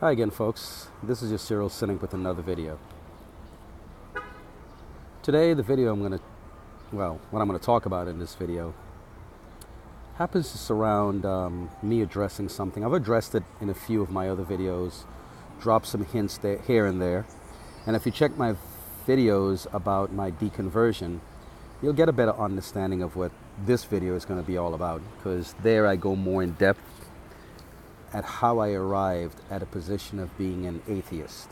Hi again, folks. This is your Cyril Cynic with another video. Today, what I'm going to talk about in this video happens to surround me addressing something. I've addressed it in a few of my other videos, dropped some hints there, here and there. And if you check my videos about my deconversion, you'll get a better understanding of what this video is going to be all about, because there I go more in depth at how I arrived at a position of being an atheist.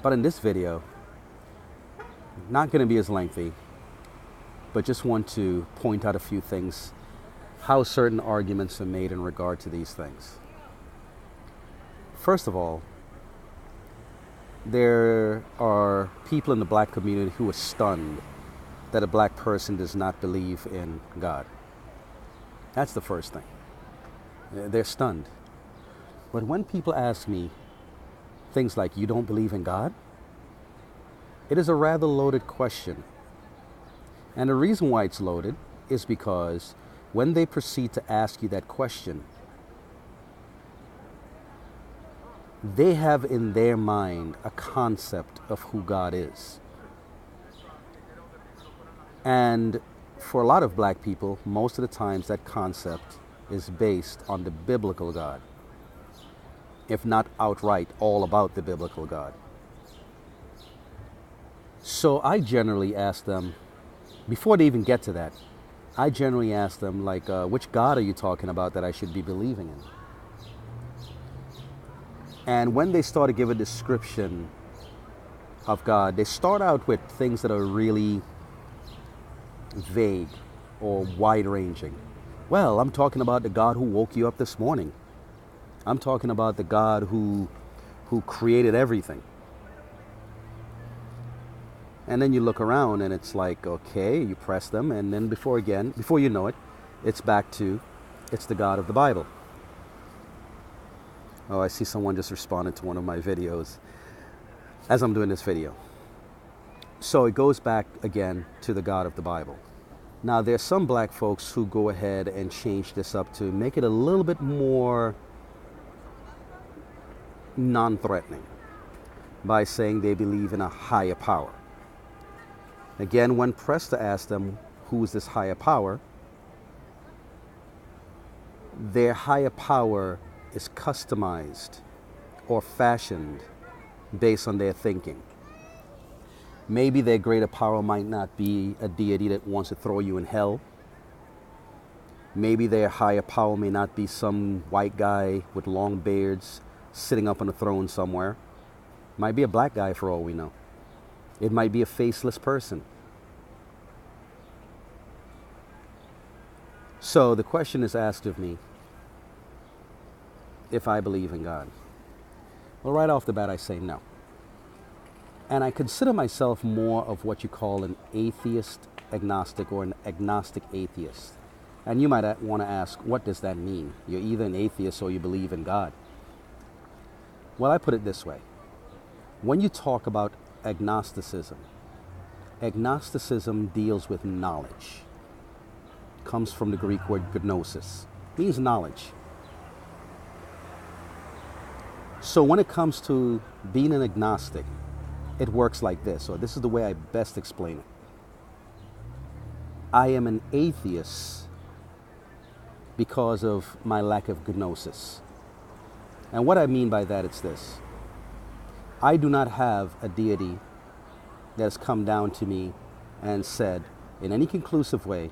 But in this video, not going to be as lengthy, but just want to point out a few things, how certain arguments are made in regard to these things. First of all, there are people in the black community who are stunned that a black person does not believe in God. That's the first thing. They're stunned. But when people ask me things like, "You don't believe in God?" it is a rather loaded question. And the reason why it's loaded is because when they proceed to ask you that question, they have in their mind a concept of who God is. And for a lot of black people, most of the times that concept is based on the biblical God, if not outright all about the biblical God. So I generally ask them, before they even get to that, I generally ask them, like, which God are you talking about that I should be believing in? And when they start to give a description of God, they start out with things that are really vague or wide-ranging. Well, I'm talking about the God who woke you up this morning. I'm talking about the God who created everything. And then you look around and it's like, okay, you press them, and then before you know it, it's the God of the Bible. Oh, I see someone just responded to one of my videos as I'm doing this video. So it goes back again to the God of the Bible. Now, there's some black folks who go ahead and change this up to make it a little bit more non-threatening by saying they believe in a higher power. Again, when pressed to ask them who is this higher power, their higher power is customized or fashioned based on their thinking. Maybe their greater power might not be a deity that wants to throw you in hell. Maybe their higher power may not be some white guy with long beards sitting up on a throne somewhere. Might be a black guy for all we know. It might be a faceless person. So the question is asked of me if I believe in God. Well, right off the bat, I say no. And I consider myself more of what you call an atheist agnostic or an agnostic atheist. And you might want to ask, what does that mean? You're either an atheist or you believe in God. Well, I put it this way. When you talk about agnosticism deals with knowledge. It comes from the Greek word gnosis. It means knowledge. So when it comes to being an agnostic, it works like this, or this is the way I best explain it. I am an atheist because of my lack of gnosis. And what I mean by that is this. I do not have a deity that has come down to me and said, in any conclusive way,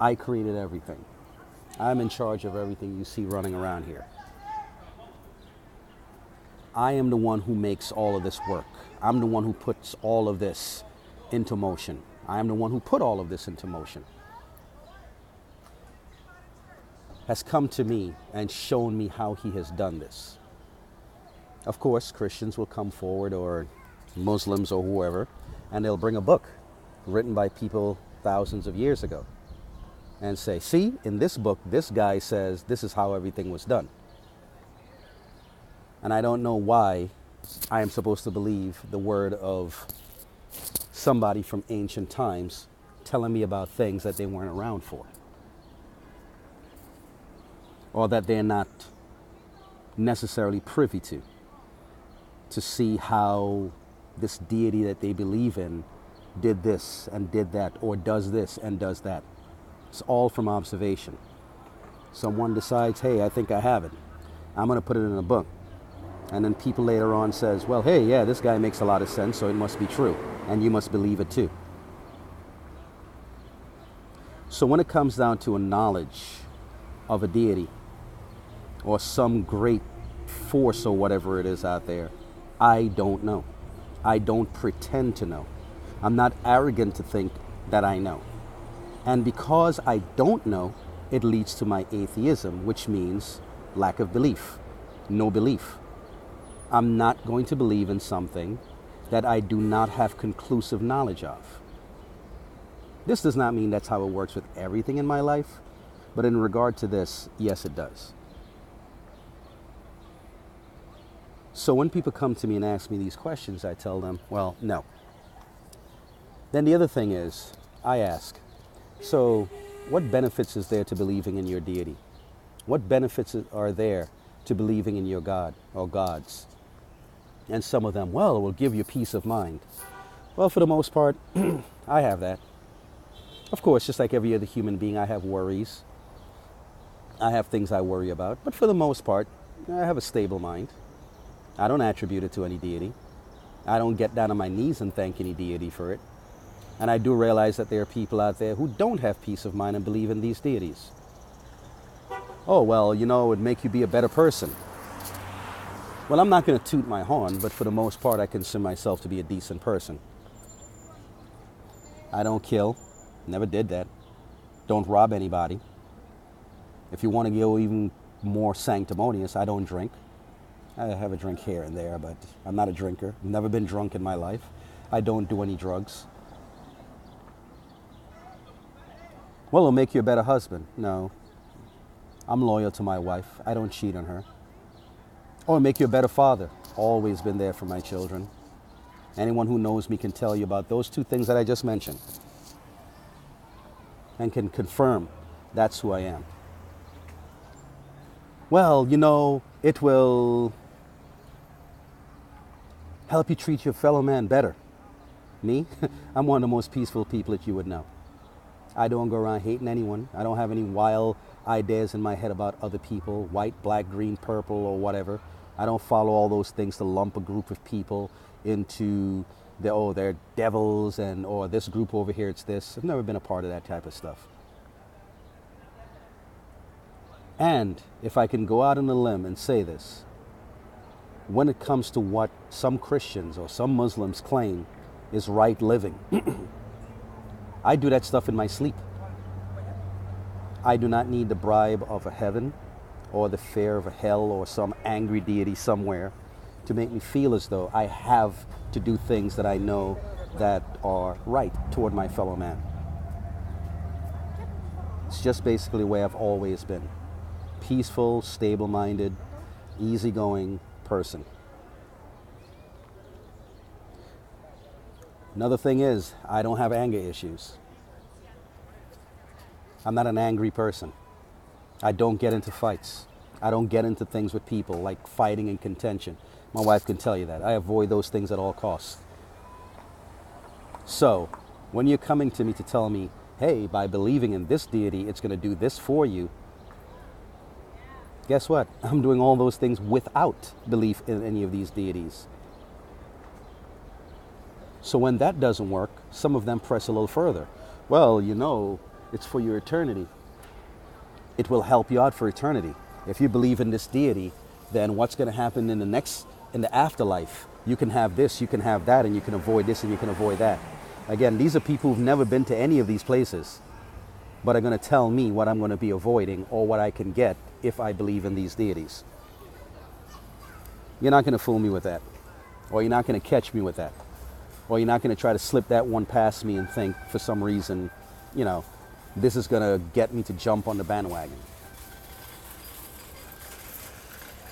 I created everything. I'm in charge of everything you see running around here. I am the one who makes all of this work. I'm the one who puts all of this into motion. I am the one who put all of this into motion. Has come to me and shown me how he has done this. Of course, Christians will come forward, or Muslims or whoever, and they'll bring a book written by people thousands of years ago and say, see, in this book, this guy says this is how everything was done. And I don't know why I am supposed to believe the word of somebody from ancient times telling me about things that they weren't around for, or that they're not necessarily privy to see how this deity that they believe in did this and did that, or does this and does that. It's all from observation. Someone decides, hey, I think I have it. I'm going to put it in a book. And then people later on says, well, hey, yeah, this guy makes a lot of sense, so it must be true. And you must believe it too. So when it comes down to a knowledge of a deity or some great force or whatever it is out there, I don't know. I don't pretend to know. I'm not arrogant to think that I know. And because I don't know, it leads to my atheism, which means lack of belief, no belief. I'm not going to believe in something that I do not have conclusive knowledge of. This does not mean that's how it works with everything in my life, but in regard to this, yes, it does. So when people come to me and ask me these questions, I tell them, well, no. Then the other thing is, I ask, so what benefits is there to believing in your deity? What benefits are there to believing in your God or gods? And some of them, well, it will give you peace of mind. Well, for the most part, I have that. Of course, just like every other human being, I have worries. I have things I worry about. But for the most part, I have a stable mind. I don't attribute it to any deity. I don't get down on my knees and thank any deity for it. And I do realize that there are people out there who don't have peace of mind and believe in these deities. Oh, well, it would make you be a better person. Well, I'm not going to toot my horn, but for the most part, I consider myself to be a decent person. I don't kill. Never did that. Don't rob anybody. If you want to go even more sanctimonious, I don't drink. I have a drink here and there, but I'm not a drinker. I've never been drunk in my life. I don't do any drugs. Well, it'll make you a better husband. No. I'm loyal to my wife. I don't cheat on her. Or make you a better father. Always been there for my children. Anyone who knows me can tell you about those two things that I just mentioned. And can confirm that's who I am. Well, it will help you treat your fellow man better. Me? I'm one of the most peaceful people that you would know. I don't go around hating anyone. I don't have any wild ideas in my head about other people, white, black, green, purple, or whatever. I don't follow all those things to lump a group of people into they're devils or this group over here, it's this. I've never been a part of that type of stuff. And if I can go out on a limb and say this, when it comes to what some Christians or some Muslims claim is right living, I do that stuff in my sleep. I do not need the bribe of a heaven or the fear of a hell or some angry deity somewhere to make me feel as though I have to do things that I know that are right toward my fellow man. It's just basically the way I've always been. Peaceful, stable-minded, easygoing person. Another thing is, I don't have anger issues. I'm not an angry person. I don't get into fights. I don't get into things with people like fighting and contention. My wife can tell you that. I avoid those things at all costs. So, when you're coming to me to tell me, hey, by believing in this deity, it's going to do this for you, guess what? I'm doing all those things without belief in any of these deities. So when that doesn't work, some of them press a little further. Well, it's for your eternity. It will help you out for eternity. If you believe in this deity, then what's going to happen in the afterlife? You can have this, you can have that, and you can avoid this and you can avoid that. Again, these are people who've never been to any of these places, but are going to tell me what I'm going to be avoiding or what I can get if I believe in these deities. You're not going to fool me with that, or you're not going to catch me with that, or you're not going to try to slip that one past me and think for some reason, this is going to get me to jump on the bandwagon.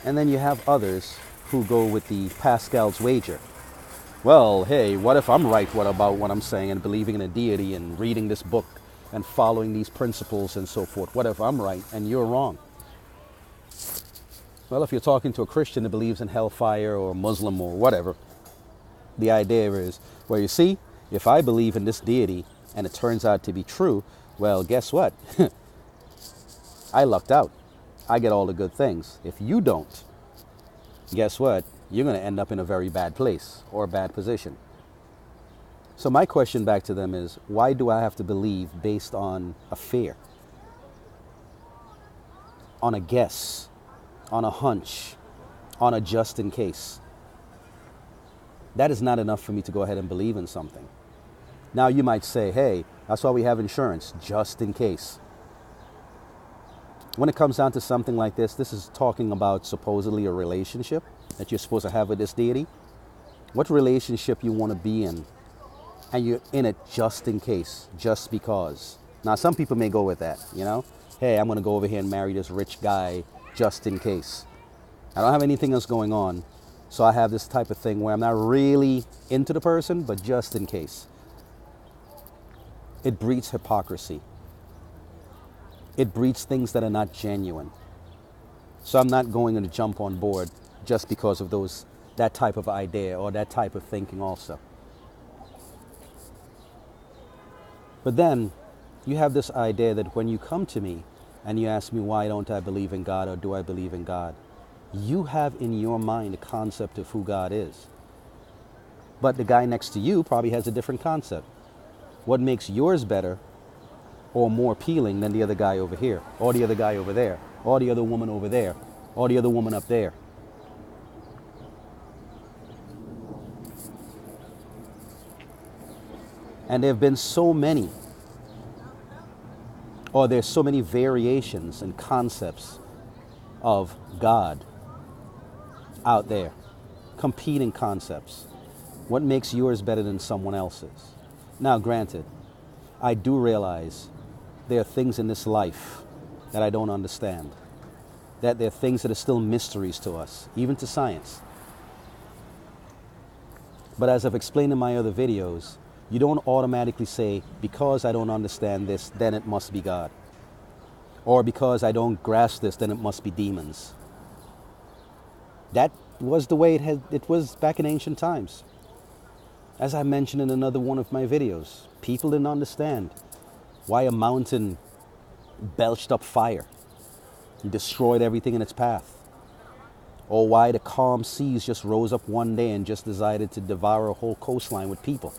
And then you have others who go with the Pascal's wager. Well, hey, what if I'm right about what I'm saying and believing in a deity and reading this book and following these principles and so forth? What if I'm right and you're wrong? Well, if you're talking to a Christian that believes in hellfire or a Muslim or whatever, the idea is, well, you see, if I believe in this deity and it turns out to be true, well, guess what? I lucked out. I get all the good things. If you don't, guess what? You're going to end up in a very bad place or a bad position. So my question back to them is, why do I have to believe based on a fear, on a guess, on a hunch, on a just in case? That is not enough for me to go ahead and believe in something. Now you might say, hey, that's why we have insurance, just in case. When it comes down to something like this is talking about supposedly a relationship that you're supposed to have with this deity. What relationship you want to be in, and you're in it just in case, just because. Now some people may go with that, you know? Hey, I'm going to go over here and marry this rich guy just in case. I don't have anything else going on, so I have this type of thing where I'm not really into the person, but just in case. It breeds hypocrisy. It breeds things that are not genuine. So I'm not going to jump on board just because of that type of idea or that type of thinking also. But then you have this idea that when you come to me and you ask me why don't I believe in God or do I believe in God, you have in your mind a concept of who God is. But the guy next to you probably has a different concept. What makes yours better or more appealing than the other guy over here, or the other guy over there, or the other woman over there, or the other woman up there? And there have been so many, or there's so many variations and concepts of God out there, competing concepts. What makes yours better than someone else's? Now, granted, I do realize there are things in this life that I don't understand, that there are things that are still mysteries to us, even to science. But as I've explained in my other videos, you don't automatically say, because I don't understand this, then it must be God. Or because I don't grasp this, then it must be demons. That was the way it was back in ancient times. As I mentioned in another one of my videos, people didn't understand why a mountain belched up fire and destroyed everything in its path. Or why the calm seas just rose up one day and just decided to devour a whole coastline with people.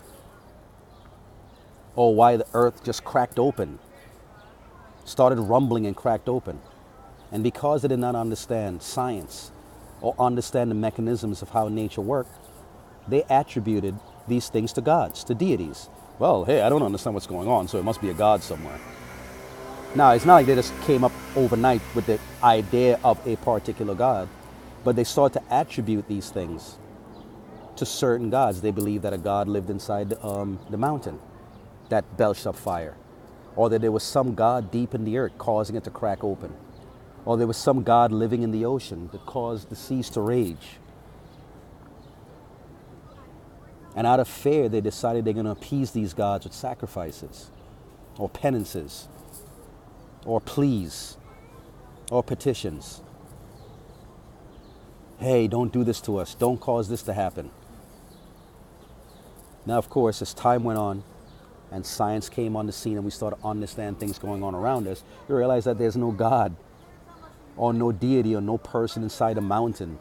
Or why the earth just cracked open, started rumbling and cracked open. And because they did not understand science or understand the mechanisms of how nature worked, they attributed these things to gods, to deities. Well, hey, I don't understand what's going on, so it must be a god somewhere. Now, it's not like they just came up overnight with the idea of a particular god, but they started to attribute these things to certain gods. They believed that a god lived inside the mountain that belched up fire, or that there was some god deep in the earth causing it to crack open, or there was some god living in the ocean that caused the seas to rage. And out of fear, they decided they're going to appease these gods with sacrifices, or penances, or pleas, or petitions. Hey, don't do this to us. Don't cause this to happen. Now, of course, as time went on and science came on the scene and we started to understand things going on around us, we realized that there's no God or no deity or no person inside a mountain.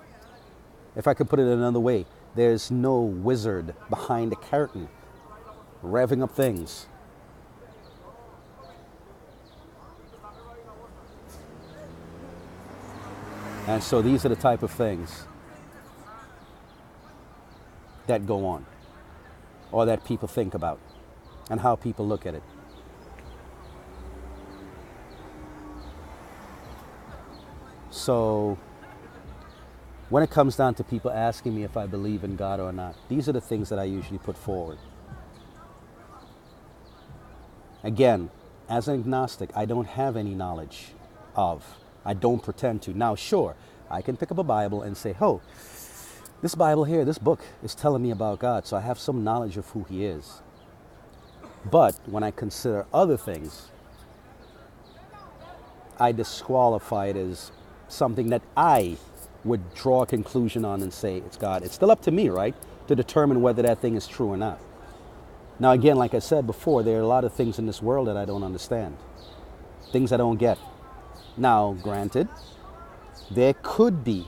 If I could put it another way, there's no wizard behind the curtain revving up things. And so these are the type of things that go on, or that people think about, and how people look at it. So when it comes down to people asking me if I believe in God or not, these are the things that I usually put forward. Again, as an agnostic, I don't have any knowledge of. I don't pretend to. Now, sure, I can pick up a Bible and say, oh, this Bible here, this book is telling me about God, so I have some knowledge of who He is. But when I consider other things, I disqualify it as something that I would draw a conclusion on and say it's God. It's still up to me, right, to determine whether that thing is true or not. Now, again, like I said before, there are a lot of things in this world that I don't understand, things I don't get. Now, granted, there could be,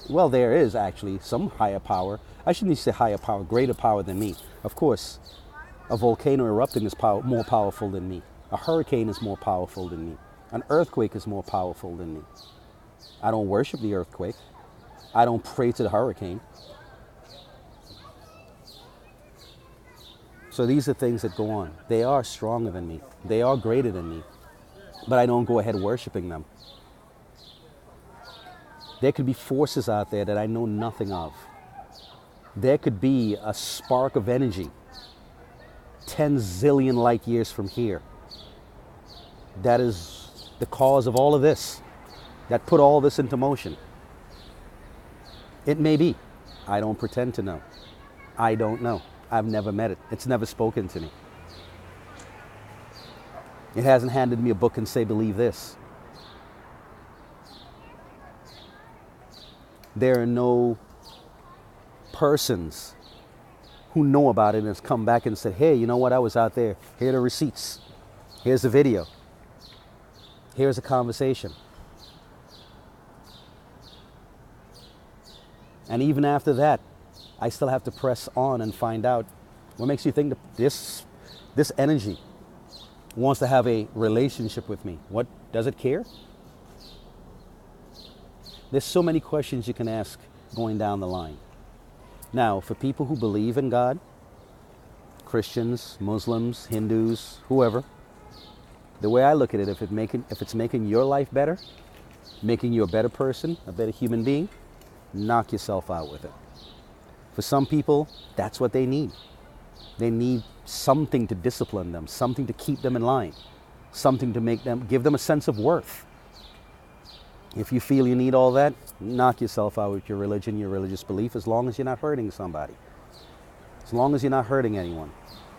well, there is actually some higher power. I shouldn't say higher power, greater power than me. Of course, a volcano erupting is more powerful than me. A hurricane is more powerful than me. An earthquake is more powerful than me. I don't worship the earthquake. I don't pray to the hurricane. So these are things that go on. They are stronger than me. They are greater than me. But I don't go ahead worshiping them. There could be forces out there that I know nothing of. There could be a spark of energy 10 zillion light years from here that is the cause of all of this, that put all this into motion. It may be. I don't pretend to know. I don't know. I've never met it. It's never spoken to me. It hasn't handed me a book and say, believe this. There are no persons who know about it and has come back and said, hey, you know what? I was out there. Here are the receipts. Here's the video. Here's a conversation. And even after that, I still have to press on and find out what makes you think that this energy wants to have a relationship with me. What, does it care? There's so many questions you can ask going down the line. Now, for people who believe in God, Christians, Muslims, Hindus, whoever, the way I look at it, if it's making your life better, making you a better person, a better human being, knock yourself out with it. For some people, that's what they need. They need something to discipline them, something to keep them in line, something to give them a sense of worth. If you feel you need all that, knock yourself out with your religion, your religious belief, as long as you're not hurting somebody. As long as you're not hurting anyone.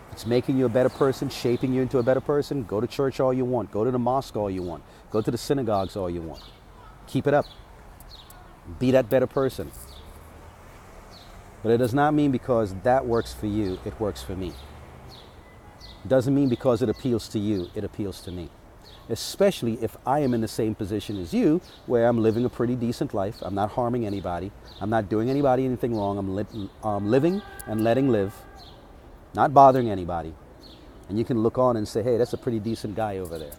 If it's making you a better person, shaping you into a better person, go to church all you want, go to the mosque all you want, go to the synagogues all you want. Keep it up. Be that better person. But it does not mean because that works for you, it works for me. It doesn't mean because it appeals to you, it appeals to me. Especially if I am in the same position as you, where I'm living a pretty decent life. I'm not harming anybody. I'm not doing anybody anything wrong. I'm living and letting live, not bothering anybody. And you can look on and say, hey, that's a pretty decent guy over there.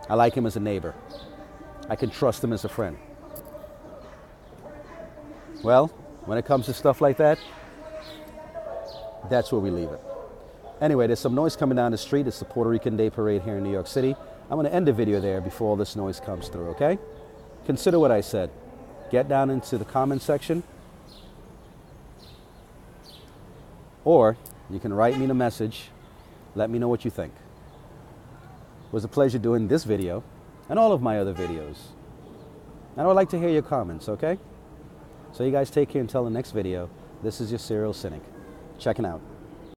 I like him as a neighbor. I can trust him as a friend. Well, when it comes to stuff like that, that's where we leave it. Anyway, there's some noise coming down the street. It's the Puerto Rican Day Parade here in New York City. I'm going to end the video there before all this noise comes through, okay? Consider what I said. Get down into the comment section. Or you can write me a message. Let me know what you think. It was a pleasure doing this video and all of my other videos. And I would like to hear your comments, okay? So you guys take care until the next video. This is your Serial Cynic. Checking out.